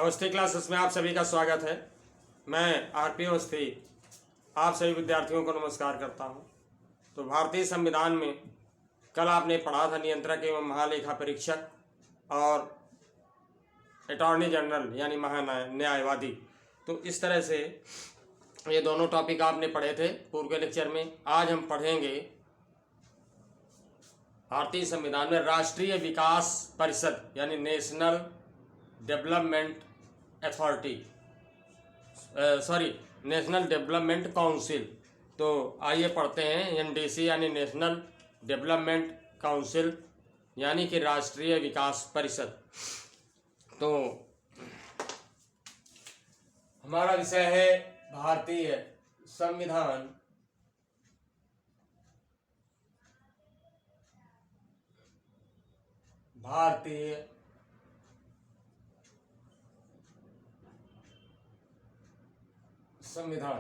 Awasthi classes में आप सभी का स्वागत है। मैं आरपी अवस्थी आप सभी विद्यार्थियों को नमस्कार करता हूं। तो भारतीय संविधान में कल आपने पढ़ा था नियंत्रक एवं महालेखा परीक्षक और अटॉर्नी जनरल यानी महान्यायवादी। तो इस तरह से ये दोनों टॉपिक आपने पढ़े थे पूर्व के लेक्चर में। आज हम पढ़ेंगे भारतीय संविधान में राष्ट्रीय विकास परिषद यानी national development authority national development council. तो आइए पढ़ते हैं एनडीसी यानी नेशनल डेवलपमेंट काउंसिल यानी कि राष्ट्रीय विकास परिषद। तो हमारा विषय है भारतीय संविधान भारतीय संविधान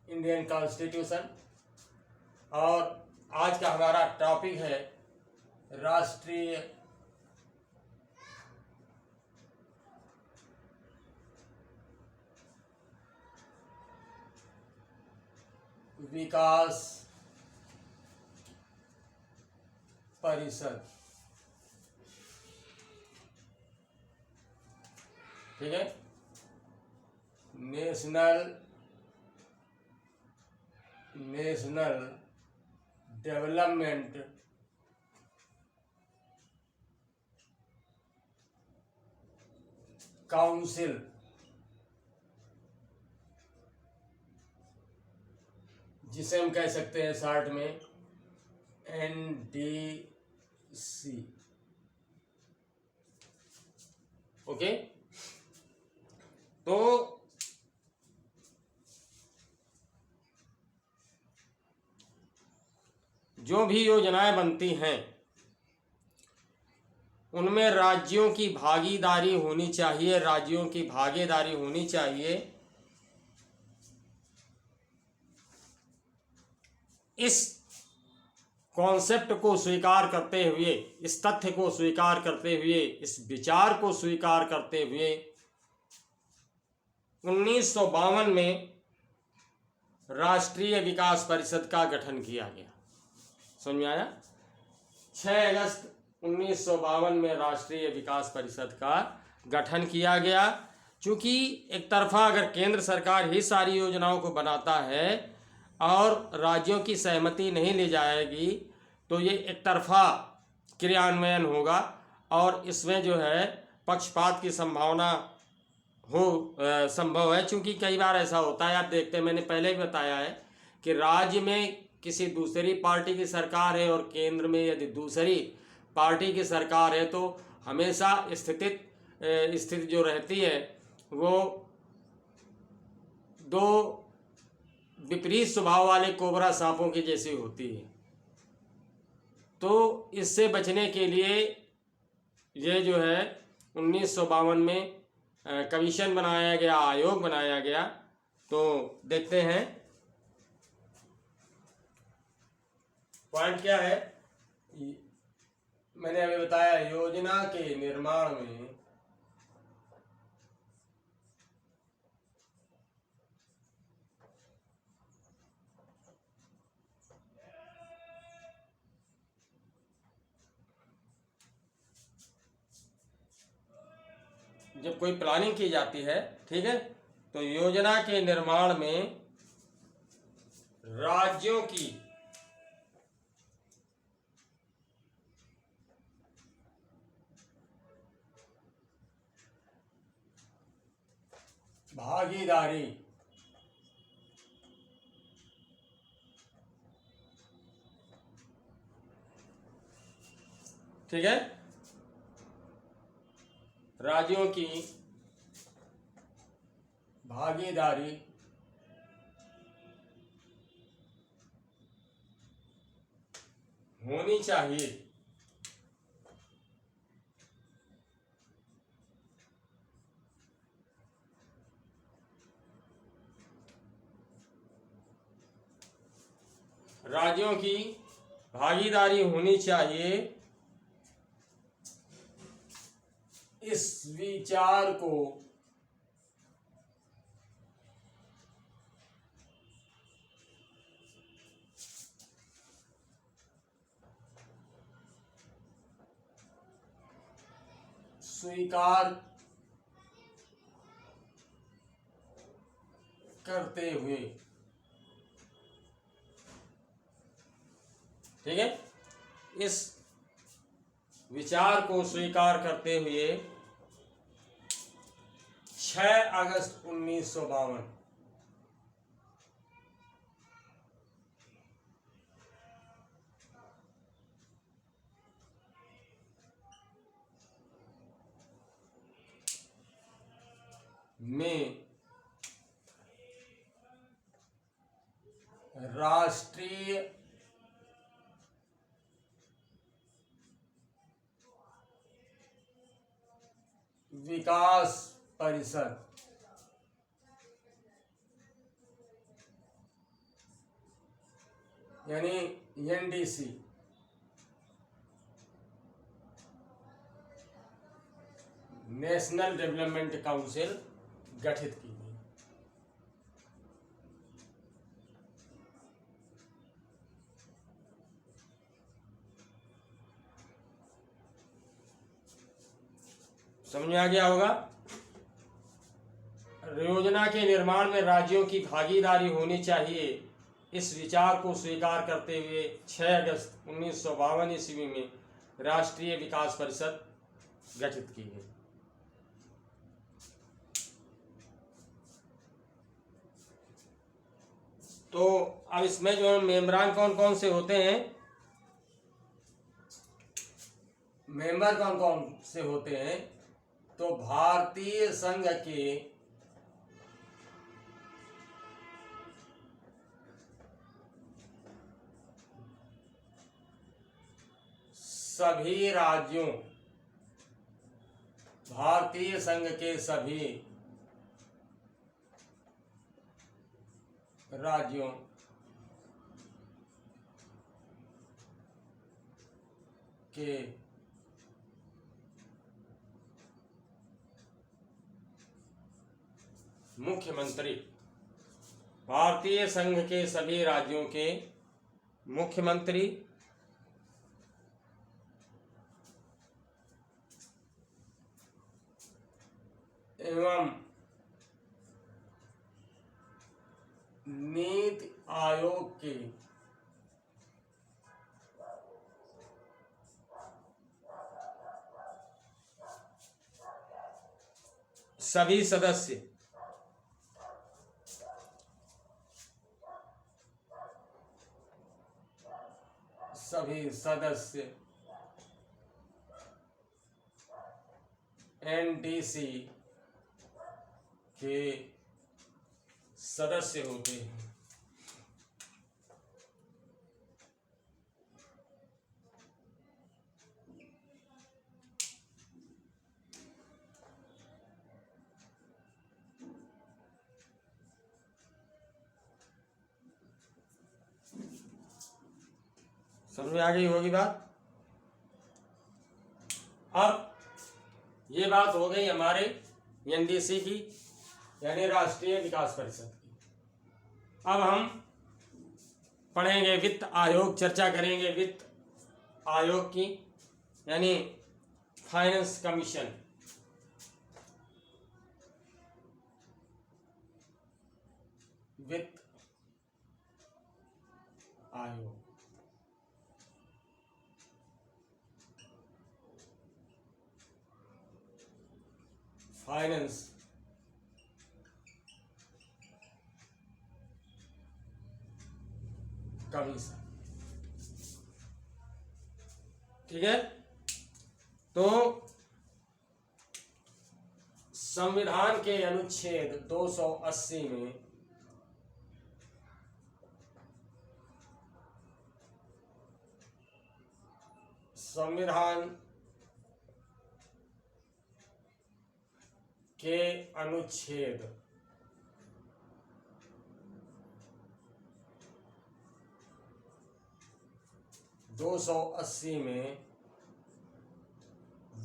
इंडियन कॉन्स्टिट्यूशन। और आज का हमारा टॉपिक है राष्ट्रीय विकास परिषद। ठीक है, नेशनल डेवलपमेंट काउंसिल जिसे हम कह सकते हैं शॉर्ट में एनडीसी। ओके, तो जो भी योजनाएं बनती हैं उनमें राज्यों की भागीदारी होनी चाहिए, राज्यों की भागीदारी होनी चाहिए। इस कॉन्सेप्ट को स्वीकार करते हुए, इस तथ्य को स्वीकार करते हुए, इस विचार को स्वीकार करते हुए 1952 में राष्ट्रीय विकास परिषद का गठन किया गया। समझ में आया? 6 अगस्त 1952 में राष्ट्रीय विकास परिषद का गठन किया गया। चूंकि एक तरफा अगर केंद्र सरकार ही सारी योजनाओं को बनाता है और राज्यों की सहमति नहीं ली जाएगी तो ये एक तरफा क्रियान्वयन होगा और इसमें जो है पक्षपात की संभावना संभव है। चूंकि कई बार ऐसा होता है, आप देखते हैं, मैंने पहले भी बताया है कि राज्य में किसी दूसरी पार्टी की सरकार है और केंद्र में यदि दूसरी पार्टी की सरकार है तो हमेशा स्थिति जो रहती है वो दो विपरीत स्वभाव वाले कोबरा सांपों की जैसी होती है। तो इससे बचने के लिए ये जो है 1952 में कमीशन बनाया गया, आयोग बनाया गया। तो देखते हैं पॉइंट क्या है। मैंने अभी बताया योजना के निर्माण में जब कोई प्लानिंग की जाती है, ठीक है, तो योजना के निर्माण में राज्यों की भागीदारी ठीक है, राज्यों की भागीदारी होनी चाहिए। राज्यों की भागीदारी होनी चाहिए इस विचार को स्वीकार करते हुए, ठीक है, इस विचार को स्वीकार करते हुए 6 अगस्त 1952 में राष्ट्रीय विकास परिषद यानी एनडीसी नेशनल डेवलपमेंट काउंसिल गठित की गई। समझ में आ गया होगा। योजना के निर्माण में राज्यों की भागीदारी होनी चाहिए, इस विचार को स्वीकार करते हुए 6 अगस्त 1952 ईस्वी में राष्ट्रीय विकास परिषद गठित की गई। तो अब इसमें जो मेंबरान कौन कौन से होते हैं, मेंबर कौन कौन से होते हैं, तो भारतीय संघ के सभी राज्यों, भारतीय संघ के सभी राज्यों के मुख्यमंत्री, भारतीय संघ के सभी राज्यों के मुख्यमंत्री एवं नीति आयोग के सभी सदस्य एनडीसी के सदस्य होते हैं। समझ में आ गई होगी बात। अब ये बात हो गई हमारे एनडीसी की यानी राष्ट्रीय विकास परिषद की। अब हम पढ़ेंगे वित्त आयोग, चर्चा करेंगे वित्त आयोग की यानी फाइनेंस कमीशन। वित्त आयोग फाइनेंस कमीशन, ठीक है। तो संविधान के अनुच्छेद 280 में संविधान के अनुच्छेद 280 में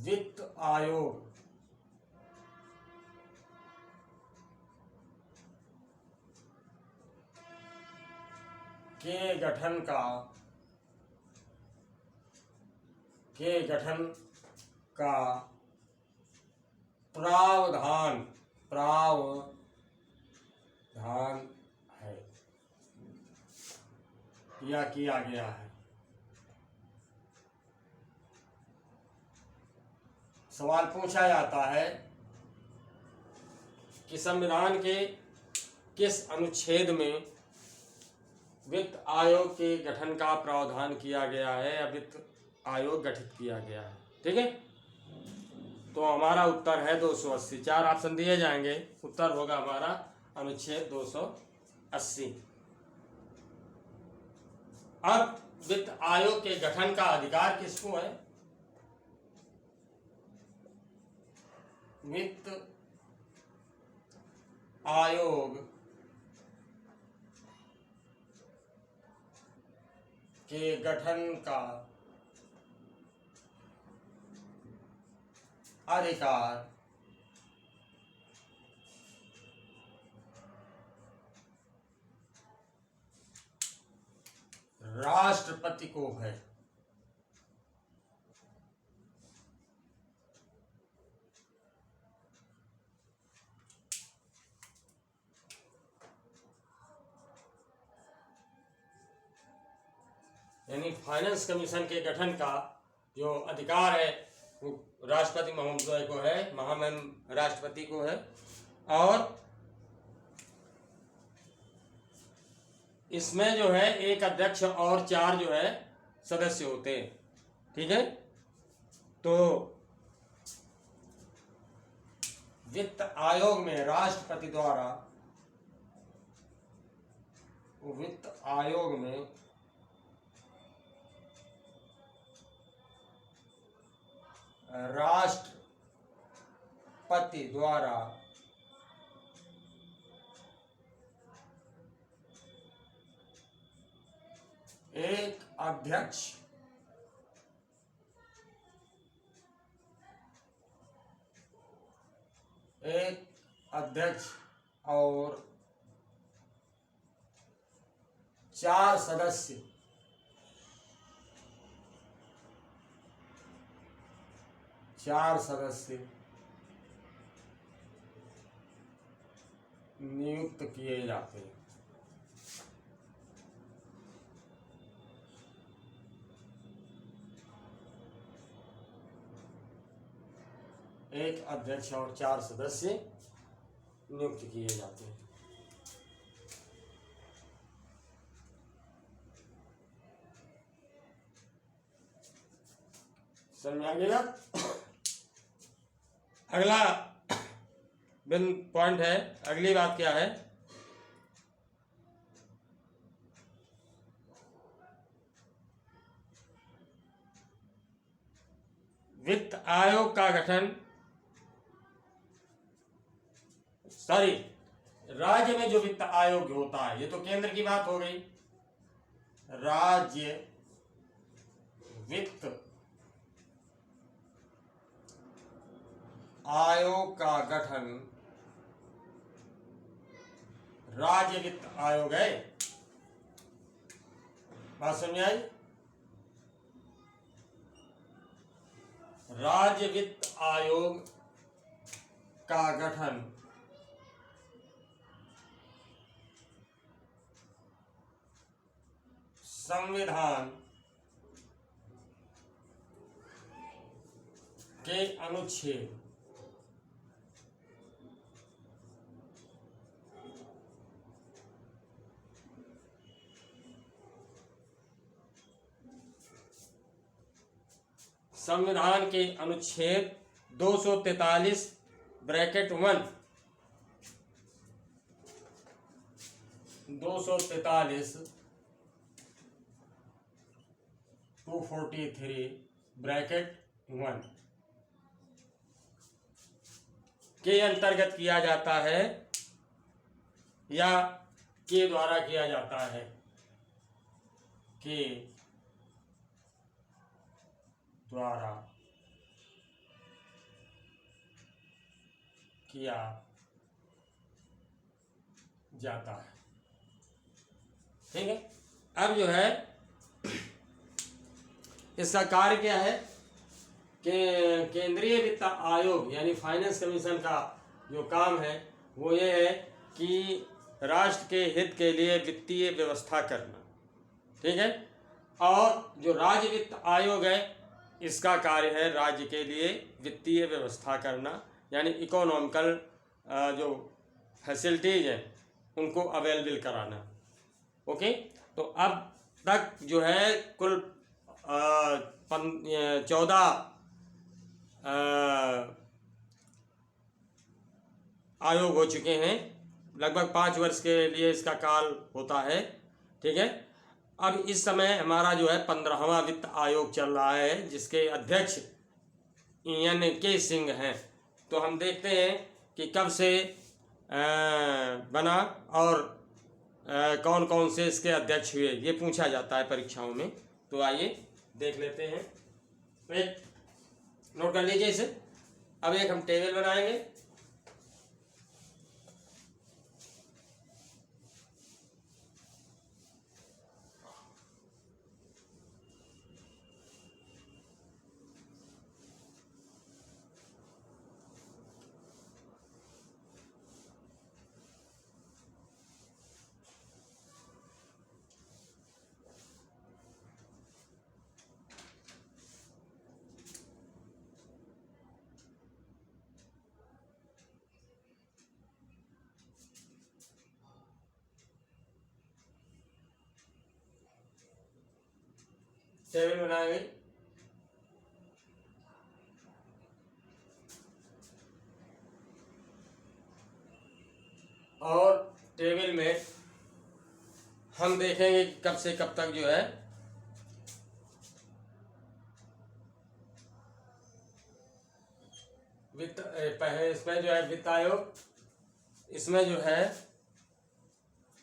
वित्त आयोग के गठन का प्रावधान है या किया गया है। सवाल पूछा जाता है कि संविधान के किस अनुच्छेद में वित्त आयोग के गठन का प्रावधान किया गया है या वित्त आयोग गठित किया गया है। ठीक है, तो हमारा उत्तर है 280। 4 ऑप्शन दिए जाएंगे, उत्तर होगा हमारा अनुच्छेद 280। अब वित्त आयोग के गठन का अधिकार किसको है? वित्त आयोग के गठन का अधिकार राष्ट्रपति को है। यानी फाइनेंस कमीशन के गठन का जो अधिकार है वो राष्ट्रपति महोदय को है, महामहिम राष्ट्रपति को है। और इसमें जो है एक अध्यक्ष और 4 जो है सदस्य होते हैं। ठीक है, तो वित्त आयोग में राष्ट्रपति द्वारा एक अध्यक्ष और 4 सदस्य नियुक्त किए जाते हैं। एक अध्यक्ष और 4 सदस्य नियुक्त किए जाते हैं। समझाइएगा। अगला पॉइंट है, अगली बात क्या है? वित्त आयोग का गठन, राज्य में जो वित्त आयोग होता है, ये तो केंद्र की बात हो गई। राज्य वित्त आयोग का गठन राज्य वित्त आयोग है। बात समझ आई? राज्य वित्त आयोग का गठन संविधान के अनुच्छेद 243 ब्रैकेट 1 243 243 ब्रैकेट 1 के अंतर्गत किया जाता है या के द्वारा किया जाता है, के द्वारा किया जाता है। ठीक है, अब जो है इसका कार्य क्या है कि केंद्रीय वित्त आयोग यानी फाइनेंस कमीशन का जो काम है वो ये है कि राष्ट्र के हित के लिए वित्तीय व्यवस्था करना, ठीक है। और जो राज्य वित्त आयोग है इसका कार्य है राज्य के लिए वित्तीय व्यवस्था करना, यानी इकोनॉमिकल जो फैसिलिटीज हैं उनको अवेलेबल कराना। ओके, तो अब तक जो है कुल 14 आयोग हो चुके हैं, लगभग 5 वर्ष के लिए इसका काल होता है, ठीक है। अब इस समय हमारा जो है 15वां वित्त आयोग चल रहा है जिसके अध्यक्ष EN.K. सिंह हैं। तो हम देखते हैं कि कब से बना और कौन कौन से इसके अध्यक्ष हुए, ये पूछा जाता है परीक्षाओं में। तो आइए देख लेते हैं, एक नोट कर लीजिए इसे। अब एक हम टेबल बनाएंगे। टेबल बनाएंगे और टेबल में हम देखेंगे कि कब से कब तक जो है वित्त इसमें जो है वित्त आयोग, इसमें जो है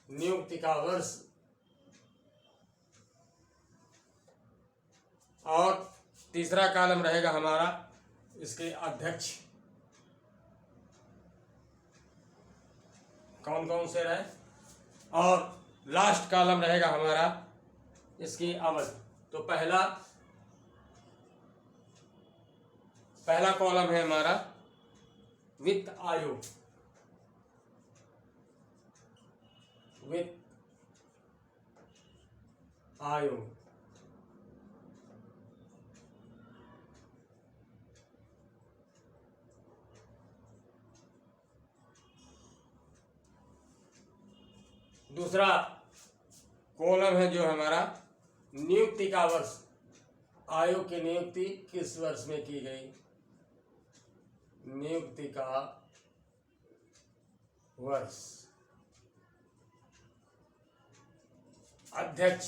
नियुक्ति का वर्ष और तीसरा कॉलम रहेगा हमारा इसके अध्यक्ष कौन कौन से रहे, और लास्ट कॉलम रहेगा हमारा इसकी अवधि। तो पहला कॉलम है हमारा वित्त आयोग, वित्त आयोग। दूसरा कॉलम है जो हमारा नियुक्ति का वर्ष, आयोग की नियुक्ति किस वर्ष में की गई, नियुक्ति का वर्ष। अध्यक्ष,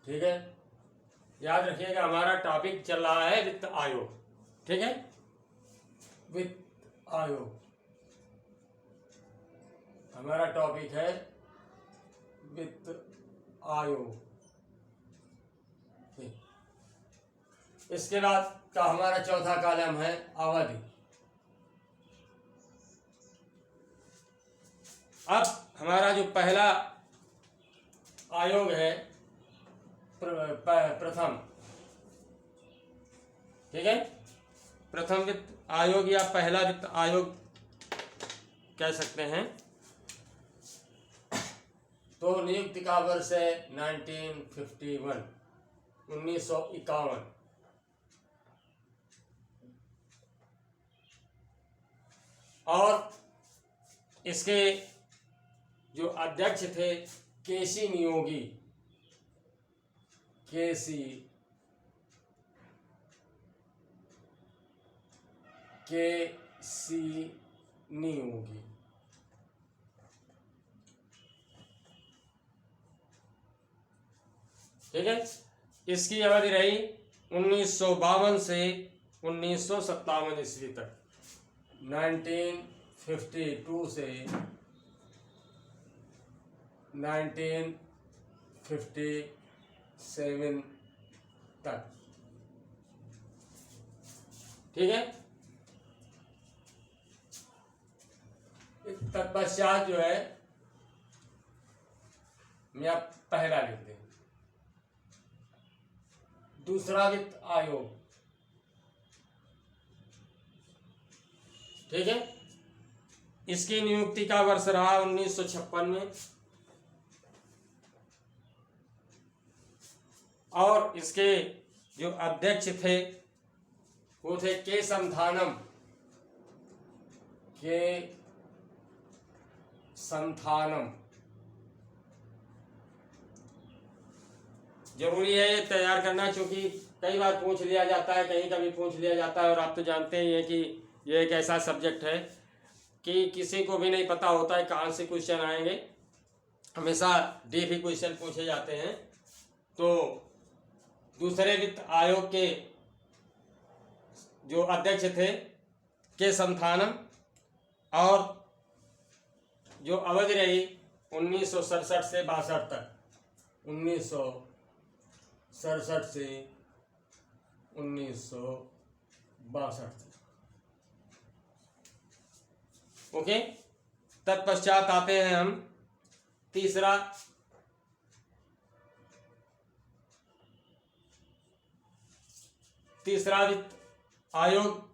ठीक है, याद रखिएगा हमारा टॉपिक चल रहा है वित्त आयोग, ठीक है, वित्त आयोग हमारा टॉपिक है, वित्त आयोग। इसके बाद का हमारा चौथा कॉलम है अवधि। अब हमारा जो पहला आयोग है प्रथम, ठीक है, प्रथम वित्त आयोग या पहला वित्त आयोग कह सकते हैं। तो नियुक्ति का वर्ष है 1951, 1951। और इसके जो अध्यक्ष थे केसी नियोगी, केसी नियोगी। ठीक है, इसकी अवधि रही 1952 से 1957 ईस्वी तक, 1952 से 1957 तक, ठीक है। तत्पश्चात जो है या पहला लिख दें। दूसरा वित्त आयोग, ठीक है, इसकी नियुक्ति का वर्ष रहा 1956 में, और इसके जो अध्यक्ष थे वो थे के संथानम, के संथानम। जरूरी है ये तैयार करना, क्योंकि कई बार पूछ लिया जाता है, कहीं कभी पूछ लिया जाता है, और आप तो जानते ही हैं कि ये एक ऐसा सब्जेक्ट है कि किसी को भी नहीं पता होता है कहाँ से क्वेश्चन आएंगे, हमेशा डीप क्वेश्चन पूछे जाते हैं। तो दूसरे वित्त आयोग के जो अध्यक्ष थे के संथानम, और जो अवधि रही 1967 से 62 तक, 1967 से 1962 तक। ओके, तत्पश्चात आते हैं हम तीसरा वित्त आयोग,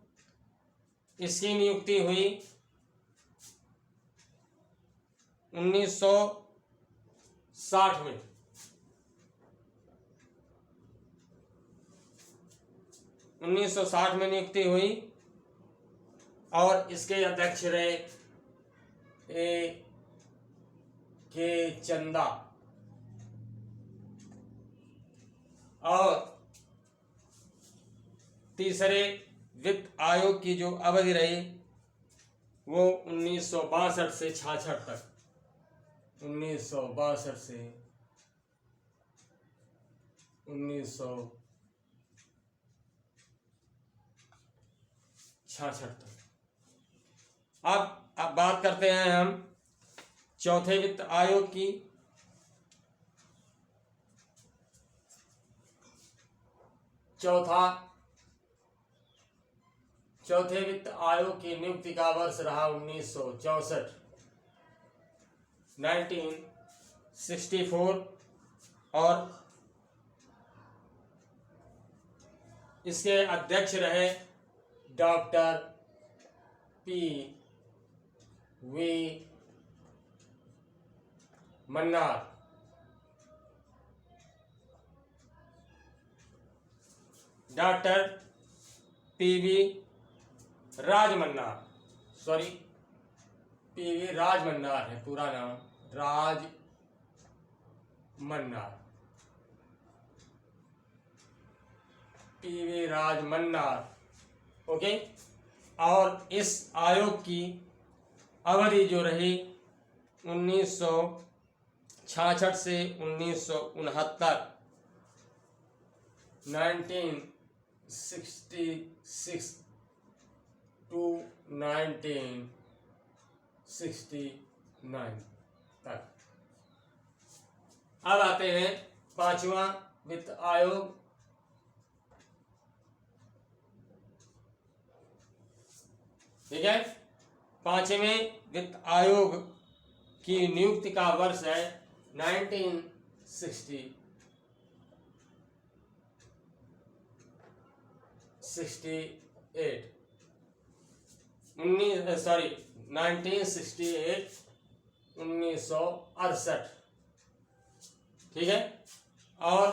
इसकी नियुक्ति हुई 1960 में। नियुक्ति हुई, और इसके अध्यक्ष रहे ए के चंदा, और तीसरे वित्त आयोग की जो अवधि रही वो 1962 से 66 तक, 1962 से 1966 तक। अब बात करते हैं हम चौथे वित्त आयोग की। चौथे वित्त आयोग की नियुक्ति का वर्ष रहा 1964, 1964, और इसके अध्यक्ष रहे doctor P.V. Mannar. Doctor P.V. Rajamannar, sorry P.V. Rajamannar है पूरा नाम, राजमन्नार, P.V. राजमन्नार। ओके, और इस आयोग की अवधि जो रही 1966 से 1969, 1966 to 1969 तक। अब आते हैं पांचवा वित्त आयोग। ठीक है, पांचवें वित्त आयोग की नियुक्ति का वर्ष है 1968, 1968। ठीक है, और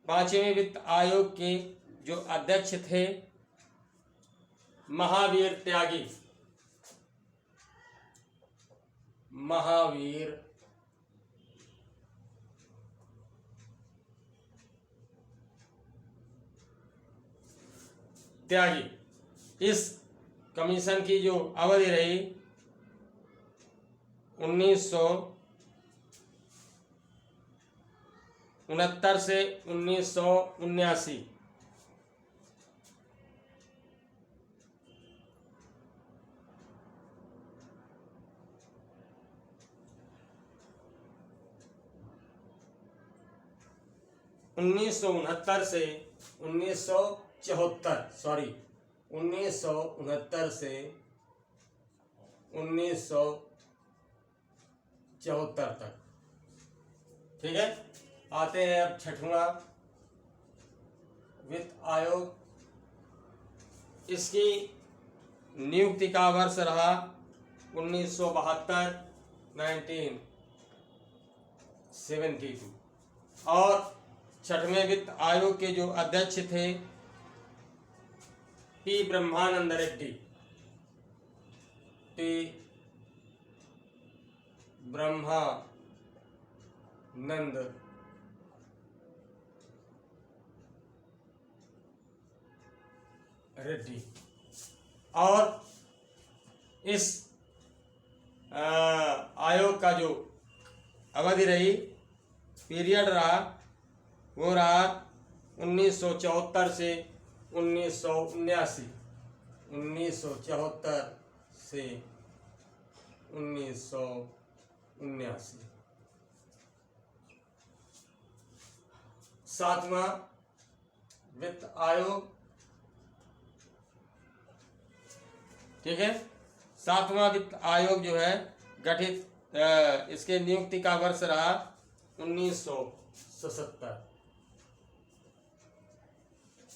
पांचवें वित्त आयोग के जो अध्यक्ष थे महावीर त्यागी, महावीर त्यागी। इस कमीशन की जो अवधि रही 1969 से 1979। से 1974, सॉरी 1969 से 1974 तक। ठीक है, आते हैं अब छठवां वित्त आयोग। इसकी नियुक्ति का वर्ष रहा 1972 1972। और छठवें वित्त आयोग के जो अध्यक्ष थे पी ब्रह्मानंद रेड्डी, पी ब्रह्मानंद रेड्डी। और इस आयोग का जो अवधि रही, पीरियड रहा, वो रहा 1974 से 1979, 1974 से 1979। सातवां वित्त आयोग, ठीक है, सातवां वित्त आयोग जो है गठित, इसके नियुक्ति का वर्ष रहा 1977।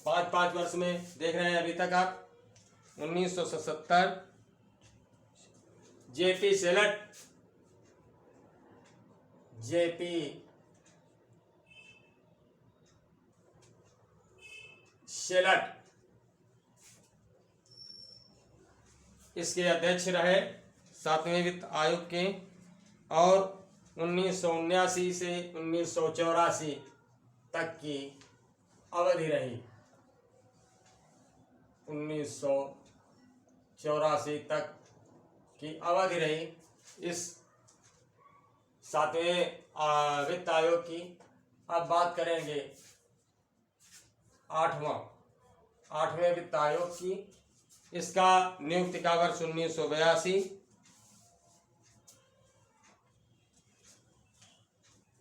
5 वर्ष में देख रहे हैं अभी तक आप। 1977 जेपी शेलट इसके अध्यक्ष रहे सातवें वित्त आयोग के। और 1979 से 1984 तक की अवधि रही, 1984 तक की अवधि रही इस सातवें वित्त आयोग की। अब बात करेंगे आठवें वित्त आयोग की। इसका नियुक्ति का वर्ष 1982,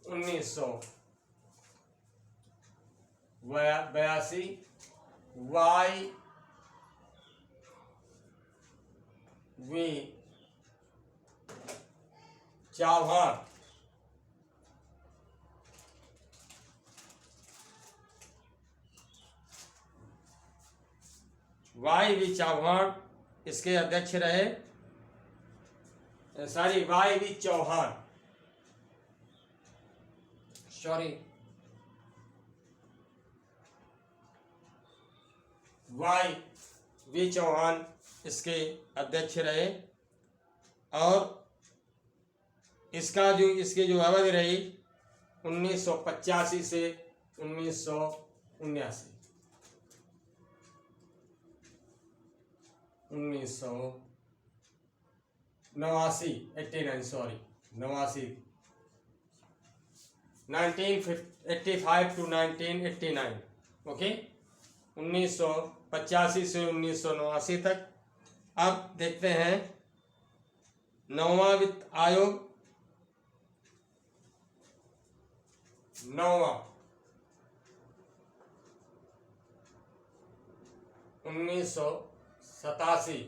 1982। Y V Chauhan, Y V Chauhan इसके अध्यक्ष रहे। Y V Chauhan, Y V Chauhan इसके अध्यक्ष रहे। और इसकी जो अवधि रही 1985 से 1979। 1985 to 1989। ओके, 1985 से 1989 तक। अब देखते हैं नौवां वित्त आयोग। 1987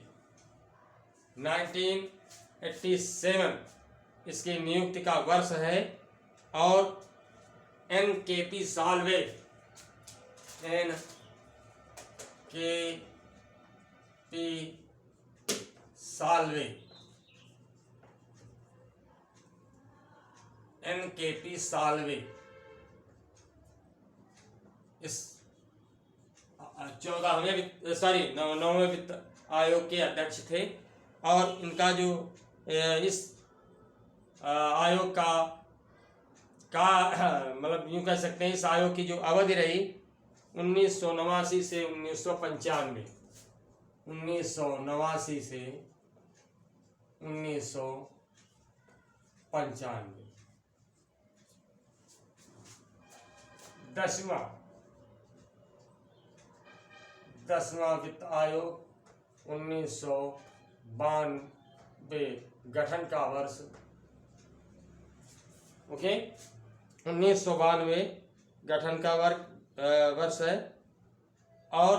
इसकी नियुक्ति का वर्ष है। और NKP साल्वे, NKP साल्वे इस 9वें वित्त आयोग के अध्यक्ष थे। और इनका जो इस आयोग का मतलब यूं कह सकते हैं, इस आयोग की जो अवधि रही 1989 से 1995। 1989 से 1995। 10वां वित्त आयोग 1992 गठन का वर्ष। ओके, 1992 गठन का वर्ष है। और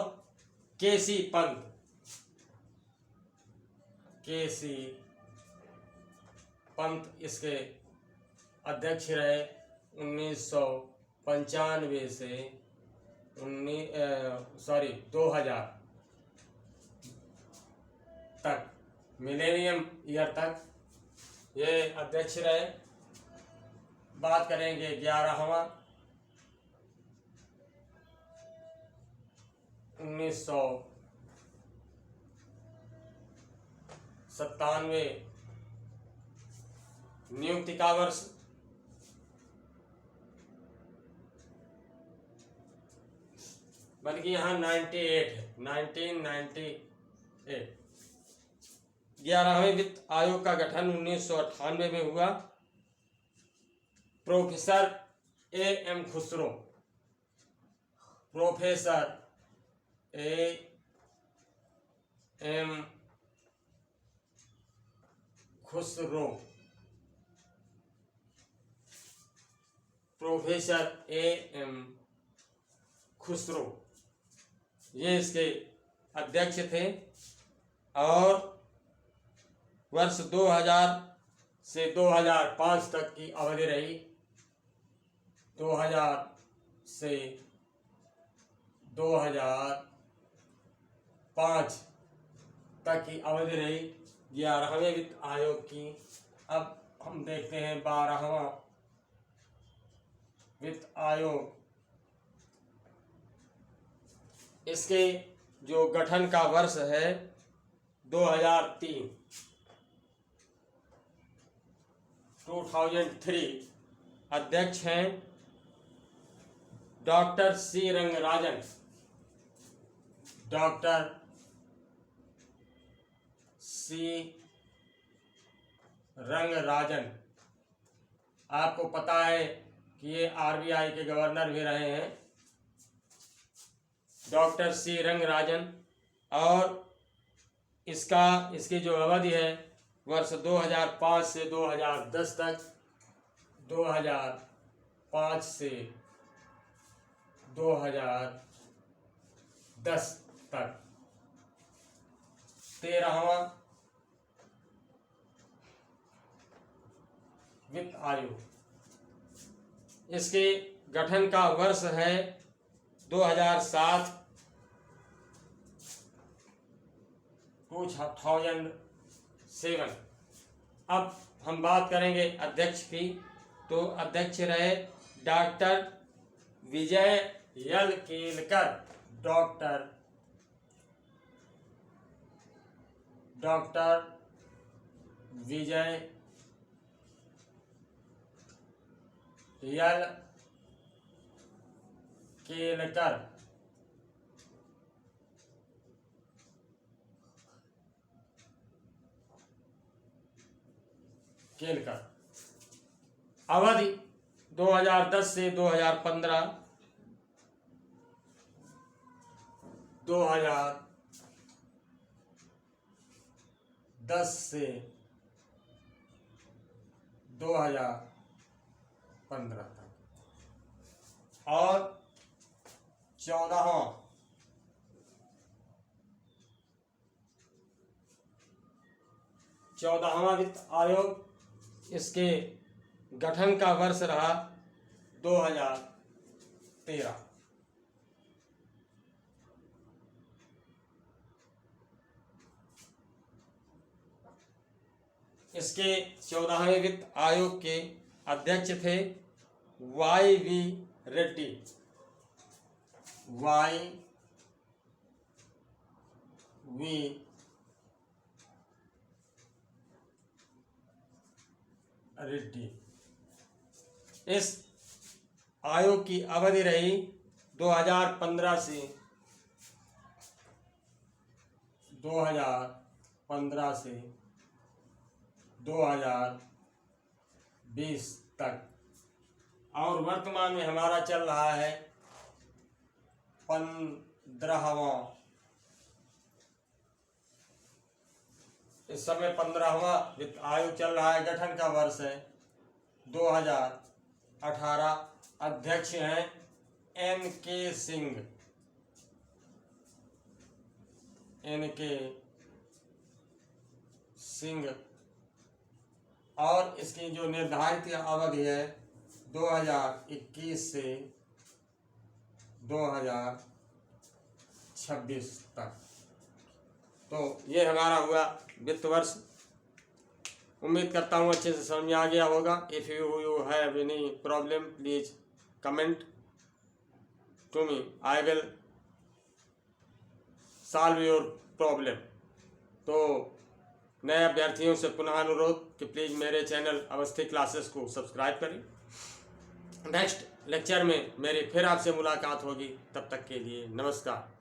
केसी पंत इसके अध्यक्ष रहे। 1995 से 2000 तक, मिलेनियम ईयर तक ये अध्यक्ष रहे। बात करेंगे 11वां 1997 नियुक्ति का वर्ष, बल्कि यहाँ 98 है, 1998। 11वें वित्त आयोग का गठन 1998 में हुआ। Professor A.M. Khusro, professor A.M. Khusro, professor A.M. Khusro ये इसके अध्यक्ष थे। और वर्ष 2000 से 2005 तक की अवधि रही। 2000 से 2005 तक की अवधि रही 11वें वित्त आयोग की। अब हम देखते हैं 12वां वित्त आयोग। इसके जो गठन का वर्ष है 2003। 2003 अध्यक्ष हैं doctor C Rangarajan. Doctor C Rangarajan, आपको पता है कि ये RBI के गवर्नर भी रहे हैं, डॉक्टर सी रंगराजन। और इसकी जो अवधि है वर्ष 2005 से 2010 तक, 2005 से 2010 तक। 13वां वित्त आयोग, इसके गठन का वर्ष है 2007 2007। अब हम बात करेंगे अध्यक्ष की, तो अध्यक्ष रहे डॉक्टर विजय यल केलकर। डॉक्टर विजय यल केलकर। अवधि 2010 से 2015। 2010 से 2015 तक। और 14वां वित्त आयोग, इसके गठन का वर्ष रहा 2013। इसके 14वें वित्त आयोग के अध्यक्ष थे Y.V. रेड्डी। Y.V. रेड्डी। इस आयोग की अवधि रही 2015 से 2020 तक। और वर्तमान में हमारा चल रहा है 15वां। इस समय 15वां वित्त आयोग चल रहा है। गठन का वर्ष है 2018। अध्यक्ष हैं N.K. सिंह। और इसकी जो निर्धारित अवधि है 2021 से 2026 तक। तो ये हमारा हुआ वित्त वर्ष। उम्मीद करता हूँ अच्छे से समझ में आ गया होगा। If you have any problem please comment to me, I will solve your problem. तो नए अभ्यर्थियों से पुनः अनुरोध कि प्लीज़ मेरे चैनल अवस्थी क्लासेस को सब्सक्राइब करें। नेक्स्ट लेक्चर में मेरी फिर आपसे मुलाकात होगी, तब तक के लिए नमस्कार।